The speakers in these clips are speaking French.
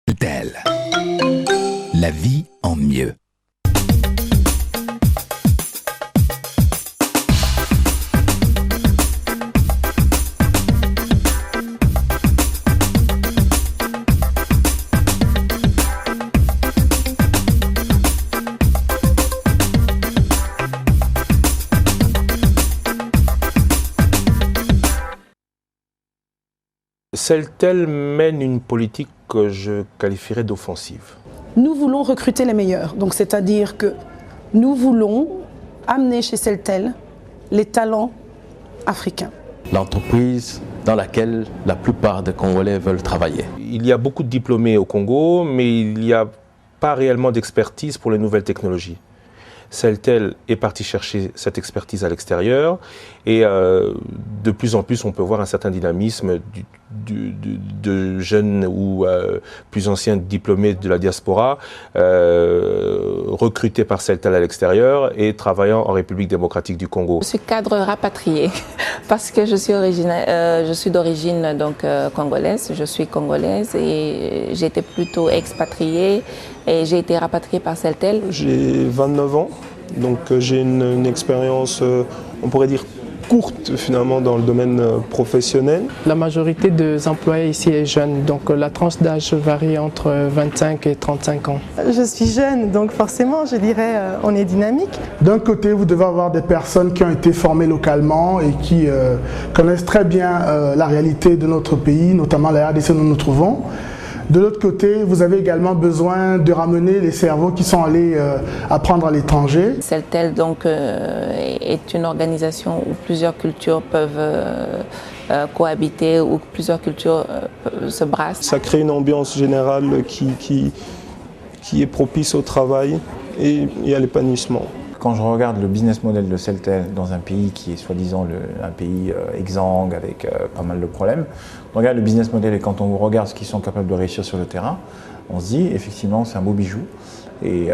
Celtel, la vie en mieux. Celtel mène une politique que je qualifierais d'offensive. Nous voulons recruter les meilleurs, donc c'est-à-dire que nous voulons amener chez Celtel les talents africains. L'entreprise dans laquelle la plupart des Congolais veulent travailler. Il y a beaucoup de diplômés au Congo, mais il n'y a pas réellement d'expertise pour les nouvelles technologies. Celtel est parti chercher cette expertise à l'extérieur et de plus en plus on peut voir un certain dynamisme de jeunes ou plus anciens diplômés de la diaspora recrutés par Celtel à l'extérieur et travaillant en République démocratique du Congo. Je suis cadre rapatrié parce que je suis d'origine donc congolaise, je suis congolaise et j'étais plutôt expatriée et j'ai été rapatriée par Celtel. J'ai 29 ans, donc j'ai une expérience, on pourrait dire, courte finalement dans le domaine professionnel. La majorité des employés ici est jeune, donc la tranche d'âge varie entre 25 et 35 ans. Je suis jeune, donc forcément je dirais on est dynamique. D'un côté, vous devez avoir des personnes qui ont été formées localement et qui connaissent très bien la réalité de notre pays, notamment la RDC où nous nous trouvons. De l'autre côté, vous avez également besoin de ramener les cerveaux qui sont allés apprendre à l'étranger. Celtel donc est une organisation où plusieurs cultures peuvent cohabiter, où plusieurs cultures se brassent. Ça crée une ambiance générale qui est propice au travail et à l'épanouissement. Quand je regarde le business model de Celtel dans un pays qui est soi-disant un pays exsangue avec pas mal de problèmes, on regarde le business model et quand on regarde ce qu'ils sont capables de réussir sur le terrain, on se dit effectivement c'est un beau bijou et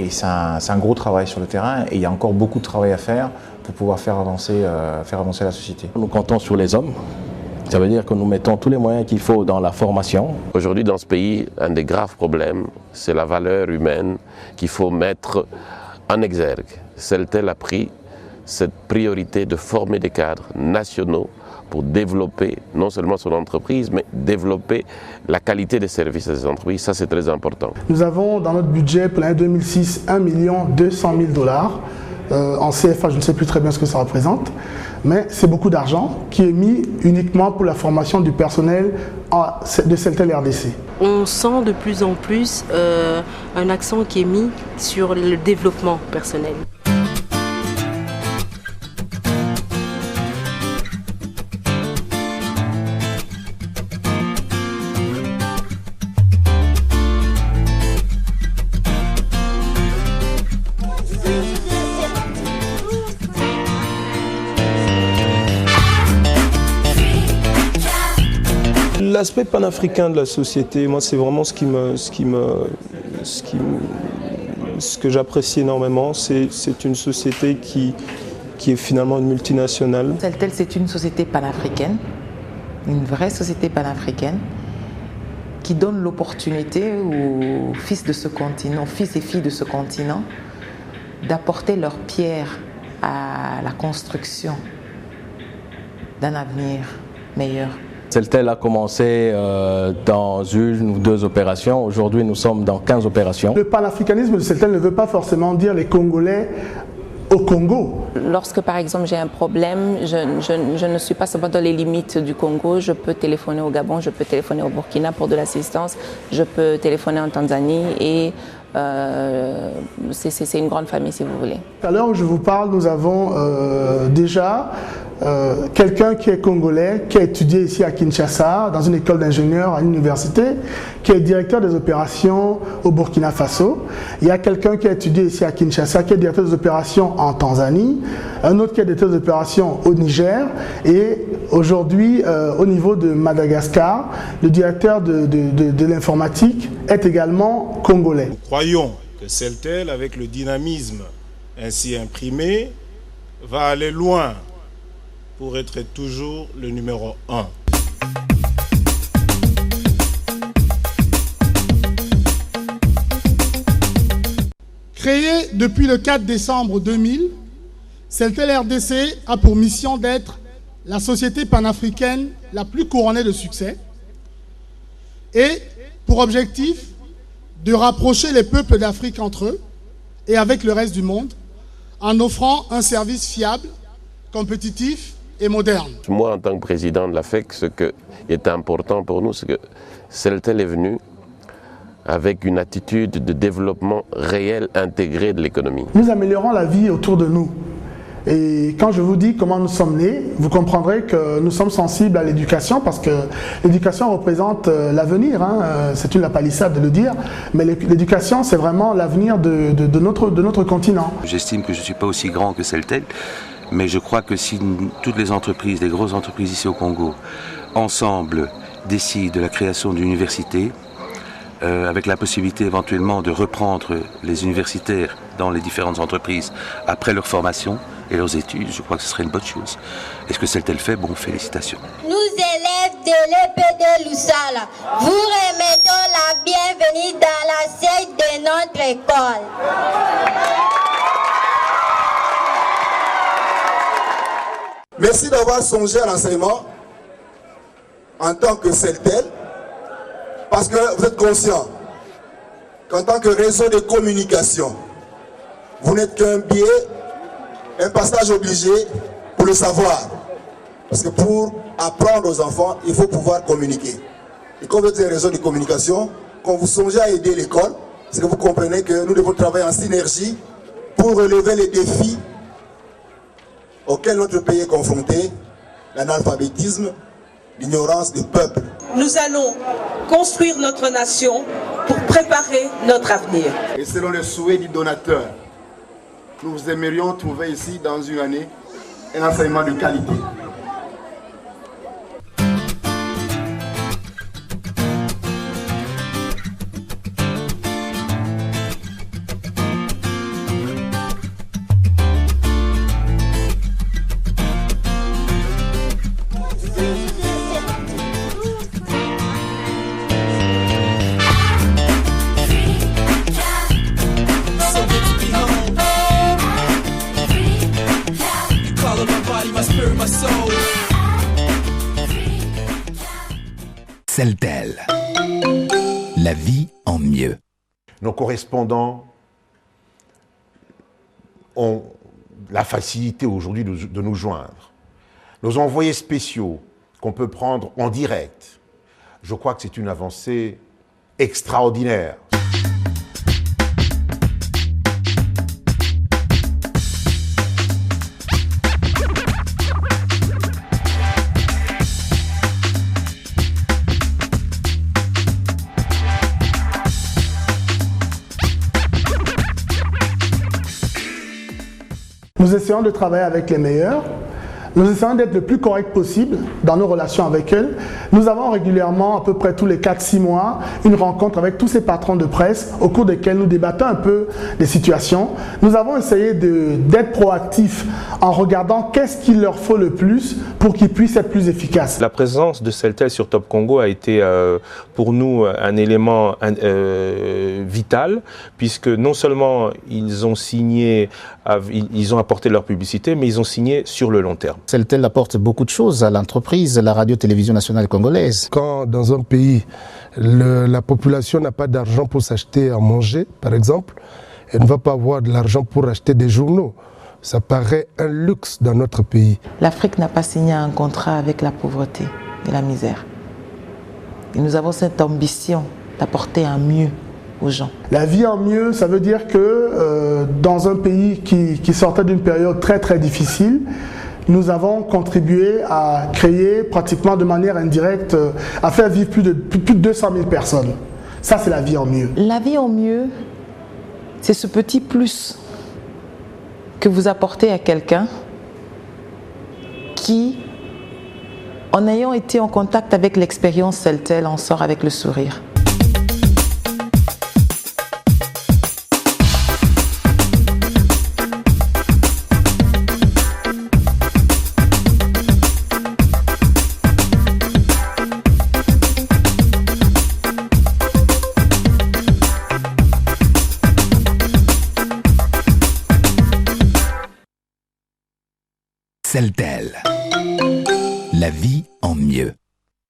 c'est un gros travail sur le terrain et il y a encore beaucoup de travail à faire pour pouvoir faire avancer la société. Nous comptons sur les hommes. Ça veut dire que nous mettons tous les moyens qu'il faut dans la formation. Aujourd'hui, dans ce pays, un des graves problèmes, c'est la valeur humaine qu'il faut mettre en exergue. Celtel a pris cette priorité de former des cadres nationaux pour développer non seulement son entreprise, mais développer la qualité des services à ces entreprises. Ça, c'est très important. Nous avons dans notre budget pour l'année 2006 1 200 000 $. En CFA, je ne sais plus très bien ce que ça représente, mais c'est beaucoup d'argent qui est mis uniquement pour la formation du personnel de Celtel RDC. On sent de plus en plus un accent qui est mis sur le développement personnel. L'aspect panafricain de la société, moi c'est vraiment ce que j'apprécie énormément. C'est une société qui est finalement une multinationale. Celtel, c'est une société panafricaine, une vraie société panafricaine qui donne l'opportunité aux fils de ce continent, fils et filles de ce continent, d'apporter leur pierre à la construction d'un avenir meilleur. Celtel a commencé dans une ou deux opérations. Aujourd'hui, nous sommes dans 15 opérations. Le panafricanisme de Celtel ne veut pas forcément dire les Congolais au Congo. Lorsque par exemple j'ai un problème, je ne suis pas seulement dans les limites du Congo, je peux téléphoner au Gabon, je peux téléphoner au Burkina pour de l'assistance, je peux téléphoner en Tanzanie et c'est une grande famille si vous voulez. À l'heure où je vous parle, nous avons déjà quelqu'un qui est congolais, qui a étudié ici à Kinshasa, dans une école d'ingénieurs à l'université, qui est directeur des opérations au Burkina Faso. Il y a quelqu'un qui a étudié ici à Kinshasa, qui est directeur des opérations en Tanzanie, un autre qui est directeur des opérations au Niger, et aujourd'hui, au niveau de Madagascar, le directeur de l'informatique est également congolais. Nous croyons que Celtel, avec le dynamisme ainsi imprimé, va aller loin pour être toujours le numéro 1. depuis le 4 décembre 2000, Celtel RDC a pour mission d'être la société panafricaine la plus couronnée de succès et pour objectif de rapprocher les peuples d'Afrique entre eux et avec le reste du monde en offrant un service fiable, compétitif et moderne. Moi, en tant que président de la FEC, ce qui est important pour nous, c'est que Celtel est venu avec une attitude de développement réel, intégré de l'économie. Nous améliorons la vie autour de nous. Et quand je vous dis comment nous sommes nés, vous comprendrez que nous sommes sensibles à l'éducation parce que l'éducation représente l'avenir, hein. C'est une palissade de le dire, mais l'éducation c'est vraiment l'avenir de notre continent. J'estime que je ne suis pas aussi grand que Celtel, mais je crois que si toutes les entreprises, les grosses entreprises ici au Congo, ensemble décident de la création d'une université, avec la possibilité éventuellement de reprendre les universitaires dans les différentes entreprises après leur formation et leurs études, je crois que ce serait une bonne chose. Et ce que Celtel fait, bon, félicitations. Nous, élèves de l'EPD Lusala, vous remettons la bienvenue dans la salle de notre école. Merci d'avoir songé à l'enseignement en tant que Celtel, parce que vous êtes conscient qu'en tant que réseau de communication, vous n'êtes qu'un biais, un passage obligé pour le savoir. Parce que pour apprendre aux enfants, il faut pouvoir communiquer. Et comme vous êtes un réseau de communication, quand vous songez à aider l'école, c'est que vous comprenez que nous devons travailler en synergie pour relever les défis auxquels notre pays est confronté, l'analphabétisme, l'ignorance des peuples. Nous allons construire notre nation pour préparer notre avenir. Et selon le souhait du donateur, nous aimerions trouver ici, dans une année, un enseignement de qualité. Celtel. La vie en mieux. Nos correspondants ont la facilité aujourd'hui de nous joindre. Nos envoyés spéciaux qu'on peut prendre en direct. Je crois que c'est une avancée extraordinaire. Nous essayons de travailler avec les meilleurs. Nous essayons d'être le plus correct possible dans nos relations avec eux. Nous avons régulièrement, à peu près tous les 4-6 mois, une rencontre avec tous ces patrons de presse au cours desquels nous débattons un peu des situations. Nous avons essayé d'être proactifs en regardant qu'est-ce qu'il leur faut le plus pour qu'ils puissent être plus efficaces. La présence de Celtel sur Top Congo a été pour nous un élément vital, puisque non seulement ils ont signé, ils ont apporté leur publicité, mais ils ont signé sur le long terme. Celtel apporte beaucoup de choses à l'entreprise, la radio-télévision nationale congolaise. Quand dans un pays, la population n'a pas d'argent pour s'acheter à manger, par exemple, elle ne va pas avoir de l'argent pour acheter des journaux. Ça paraît un luxe dans notre pays. L'Afrique n'a pas signé un contrat avec la pauvreté et la misère. Et nous avons cette ambition d'apporter un mieux aux gens. La vie en mieux, ça veut dire que dans un pays qui sortait d'une période très très difficile, nous avons contribué à créer pratiquement de manière indirecte, à faire vivre plus de 200 000 personnes. Ça, c'est la vie en mieux. La vie en mieux, c'est ce petit plus que vous apportez à quelqu'un qui, en ayant été en contact avec l'expérience Celtel, en sort avec le sourire. Celtel. La vie en mieux.